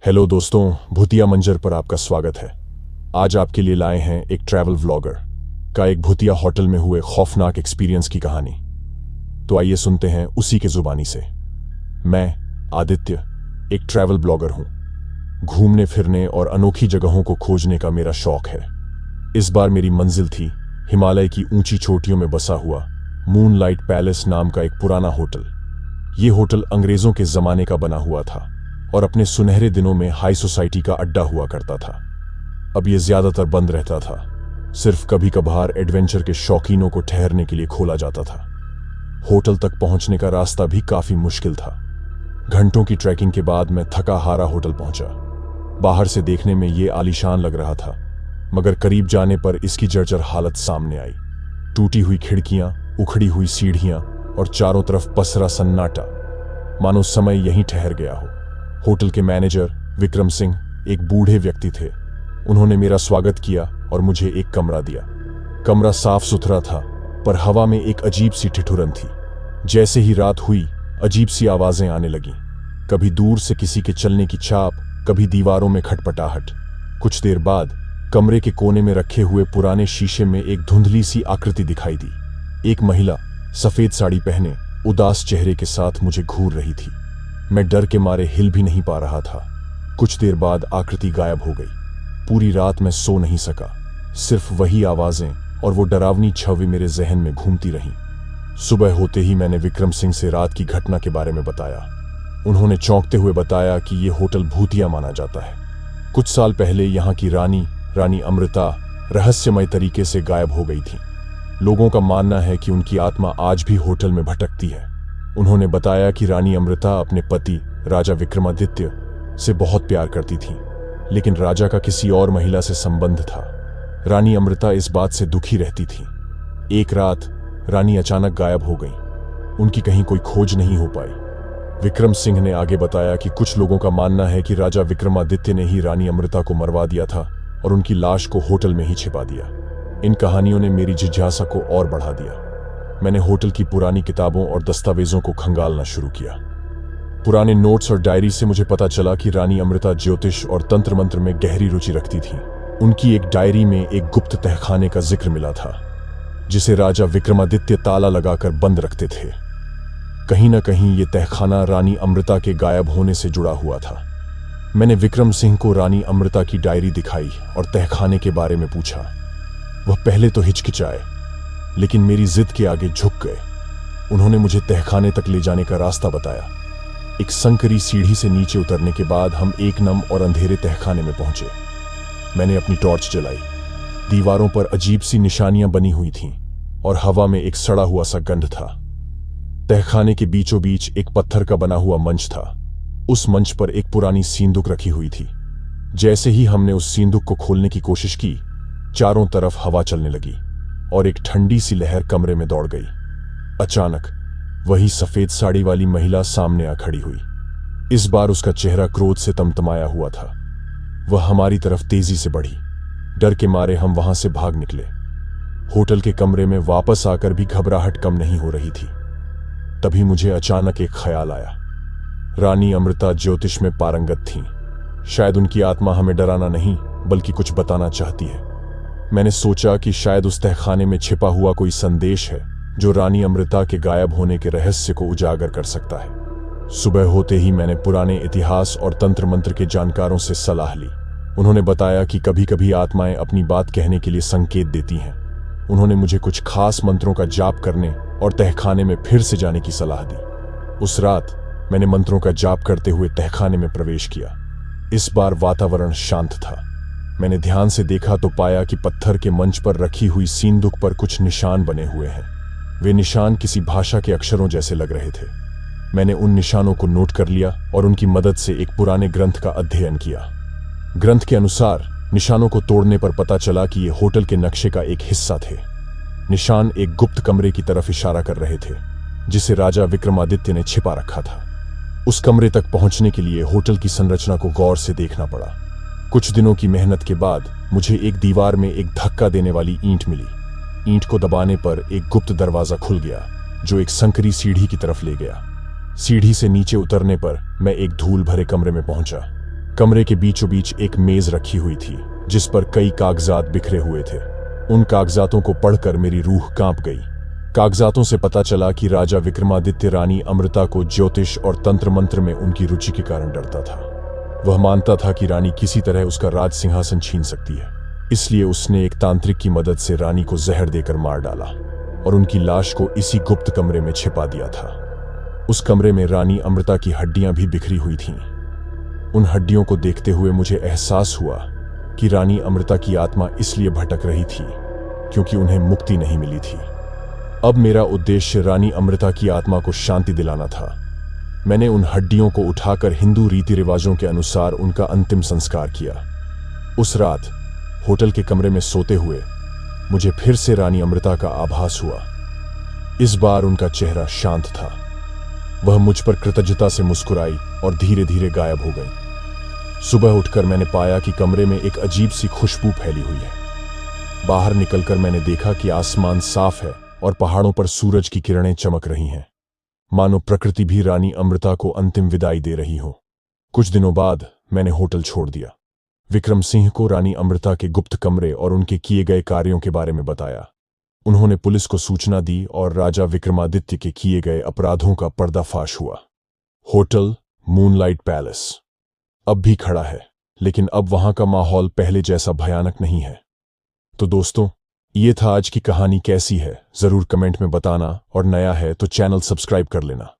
Hello दोस्तों, भूतिया मंजर पर आपका स्वागत है। आज आपके लिए लाए हैं एक ट्रैवल व्लॉगर का एक भूतिया होटल में हुए खौफनाक एक्सपीरियंस की कहानी। तो आइए सुनते हैं उसी के जुबानी से। मैं आदित्य एक ट्रैवल ब्लॉगर हूं। घूमने फिरने और अनोखी जगहों को खोजने का मेरा शौक है। इस बार मेरी मंजिल थी हिमालय की ऊंची चोटियों में बसा हुआ मूनलाइट पैलेस नाम का एक पुराना होटल। ये होटल अंग्रेजों के जमाने का बना हुआ था और अपने सुनहरे दिनों में हाई सोसाइटी का अड्डा हुआ करता था। अब यह ज्यादातर बंद रहता था, सिर्फ कभी कभार एडवेंचर के शौकीनों को ठहरने के लिए खोला जाता था। होटल तक पहुंचने का रास्ता भी काफी मुश्किल था। घंटों की ट्रैकिंग के बाद मैं थका हारा होटल पहुंचा। बाहर से देखने में यह आलीशान लग रहा था, मगर करीब जाने पर इसकी जर्जर हालत सामने आई। टूटी हुई खिड़कियां, उखड़ी हुई सीढ़ियां और चारों तरफ पसरा सन्नाटा, मानो समय यहीं ठहर गया हो। होटल के मैनेजर विक्रम सिंह एक बूढ़े व्यक्ति थे। उन्होंने मेरा स्वागत किया और मुझे एक कमरा दिया। कमरा साफ सुथरा था, पर हवा में एक अजीब सी ठिठुरन थी। जैसे ही रात हुई, अजीब सी आवाजें आने लगीं। कभी दूर से किसी के चलने की छाप, कभी दीवारों में खटपटाहट। कुछ देर बाद कमरे के कोने में रखे हुए पुराने शीशे में एक धुंधली सी आकृति दिखाई दी। एक महिला सफेद साड़ी पहने उदास चेहरे के साथ मुझे घूर रही थी। मैं डर के मारे हिल भी नहीं पा रहा था। कुछ देर बाद आकृति गायब हो गई। पूरी रात मैं सो नहीं सका। सिर्फ वही आवाजें और वो डरावनी छवि मेरे जहन में घूमती रहीं। सुबह होते ही मैंने विक्रम सिंह से रात की घटना के बारे में बताया। उन्होंने चौंकते हुए बताया कि ये होटल भूतिया माना जाता है। कुछ साल पहले यहाँ की रानी अमृता रहस्यमय तरीके से गायब हो गई थी। लोगों का मानना है कि उनकी आत्मा आज भी होटल में भटकती है। उन्होंने बताया कि रानी अमृता अपने पति राजा विक्रमादित्य से बहुत प्यार करती थी, लेकिन राजा का किसी और महिला से संबंध था। रानी अमृता इस बात से दुखी रहती थी। एक रात रानी अचानक गायब हो गई। उनकी कहीं कोई खोज नहीं हो पाई। विक्रम सिंह ने आगे बताया कि कुछ लोगों का मानना है कि राजा विक्रमादित्य ने ही रानी अमृता को मरवा दिया था और उनकी लाश को होटल में ही छिपा दिया। इन कहानियों ने मेरी जिज्ञासा को और बढ़ा दिया। मैंने होटल की पुरानी किताबों और दस्तावेजों को खंगालना शुरू किया। पुराने नोट्स और डायरी से मुझे पता चला कि रानी अमृता ज्योतिष और तंत्र मंत्र में गहरी रुचि रखती थी। उनकी एक डायरी में एक गुप्त तहखाने का जिक्र मिला था, जिसे राजा विक्रमादित्य ताला लगाकर बंद रखते थे। कहीं ना कहीं ये तहखाना रानी अमृता के गायब होने से जुड़ा हुआ था। मैंने विक्रम सिंह को रानी अमृता की डायरी दिखाई और तहखाने के बारे में पूछा। वह पहले तो हिचकिचाए, लेकिन मेरी जिद के आगे झुक गए। उन्होंने मुझे तहखाने तक ले जाने का रास्ता बताया। एक संकरी सीढ़ी से नीचे उतरने के बाद हम एक नम और अंधेरे तहखाने में पहुंचे। मैंने अपनी टॉर्च जलाई। दीवारों पर अजीब सी निशानियां बनी हुई थीं और हवा में एक सड़ा हुआ सा गंध था। तहखाने के बीचों बीच एक पत्थर का बना हुआ मंच था। उस मंच पर एक पुरानी सींदुक रखी हुई थी। जैसे ही हमने उस सींदुक को खोलने की कोशिश की, चारों तरफ हवा चलने लगी और एक ठंडी सी लहर कमरे में दौड़ गई। अचानक वही सफेद साड़ी वाली महिला सामने आ खड़ी हुई। इस बार उसका चेहरा क्रोध से तमतमाया हुआ था। वह हमारी तरफ तेजी से बढ़ी। डर के मारे हम वहां से भाग निकले। होटल के कमरे में वापस आकर भी घबराहट कम नहीं हो रही थी। तभी मुझे अचानक एक ख्याल आया। रानी अमृता ज्योतिष में पारंगत थीं। शायद उनकी आत्मा हमें डराना नहीं, बल्कि कुछ बताना चाहती है। मैंने सोचा कि शायद उस तहखाने में छिपा हुआ कोई संदेश है जो रानी अमृता के गायब होने के रहस्य को उजागर कर सकता है। सुबह होते ही मैंने पुराने इतिहास और तंत्र मंत्र के जानकारों से सलाह ली। उन्होंने बताया कि कभी कभी आत्माएं अपनी बात कहने के लिए संकेत देती हैं। उन्होंने मुझे कुछ खास मंत्रों का जाप करने और तहखाने में फिर से जाने की सलाह दी। उस रात मैंने मंत्रों का जाप करते हुए तहखाने में प्रवेश किया। इस बार वातावरण शांत था। मैंने ध्यान से देखा तो पाया कि पत्थर के मंच पर रखी हुई सींदुक पर कुछ निशान बने हुए हैं। वे निशान किसी भाषा के अक्षरों जैसे लग रहे थे। मैंने उन निशानों को नोट कर लिया और उनकी मदद से एक पुराने ग्रंथ का अध्ययन किया। ग्रंथ के अनुसार निशानों को तोड़ने पर पता चला कि ये होटल के नक्शे का एक हिस्सा थे। निशान एक गुप्त कमरे की तरफ इशारा कर रहे थे, जिसे राजा विक्रमादित्य ने छिपा रखा था। उस कमरे तक पहुंचने के लिए होटल की संरचना को गौर से देखना पड़ा। कुछ दिनों की मेहनत के बाद मुझे एक दीवार में एक धक्का देने वाली ईंट मिली। ईंट को दबाने पर एक गुप्त दरवाजा खुल गया, जो एक संकरी सीढ़ी की तरफ ले गया। सीढ़ी से नीचे उतरने पर मैं एक धूल भरे कमरे में पहुंचा। कमरे के बीचों बीच एक मेज रखी हुई थी जिस पर कई कागजात बिखरे हुए थे। उन कागजातों को पढ़कर मेरी रूह कांप गई। कागजातों से पता चला कि राजा विक्रमादित्य रानी अमृता को ज्योतिष और तंत्र मंत्र में उनकी रुचि के कारण डरता था। वह मानता था कि रानी किसी तरह उसका राज सिंहासन छीन सकती है, इसलिए उसने एक तांत्रिक की मदद से रानी को जहर देकर मार डाला और उनकी लाश को इसी गुप्त कमरे में छिपा दिया था। उस कमरे में रानी अमृता की हड्डियां भी बिखरी हुई थीं। उन हड्डियों को देखते हुए मुझे एहसास हुआ कि रानी अमृता की आत्मा इसलिए भटक रही थी क्योंकि उन्हें मुक्ति नहीं मिली थी। अब मेरा उद्देश्य रानी अमृता की आत्मा को शांति दिलाना था। मैंने उन हड्डियों को उठाकर हिंदू रीति रिवाजों के अनुसार उनका अंतिम संस्कार किया। उस रात होटल के कमरे में सोते हुए मुझे फिर से रानी अमृता का आभास हुआ। इस बार उनका चेहरा शांत था। वह मुझ पर कृतज्ञता से मुस्कुराई और धीरे धीरे गायब हो गई। सुबह उठकर मैंने पाया कि कमरे में एक अजीब सी खुशबू फैली हुई है। बाहर निकलकर मैंने देखा कि आसमान साफ है और पहाड़ों पर सूरज की किरणें चमक रही हैं, मानो प्रकृति भी रानी अमृता को अंतिम विदाई दे रही हो। कुछ दिनों बाद मैंने होटल छोड़ दिया। विक्रम सिंह को रानी अमृता के गुप्त कमरे और उनके किए गए कार्यों के बारे में बताया। उन्होंने पुलिस को सूचना दी और राजा विक्रमादित्य के किए गए अपराधों का पर्दाफाश हुआ। होटल मूनलाइट पैलेस अब भी खड़ा है, लेकिन अब वहां का माहौल पहले जैसा भयानक नहीं है। तो दोस्तों, ये था आज की कहानी। कैसी है जरूर कमेंट में बताना और नया है तो चैनल सब्सक्राइब कर लेना।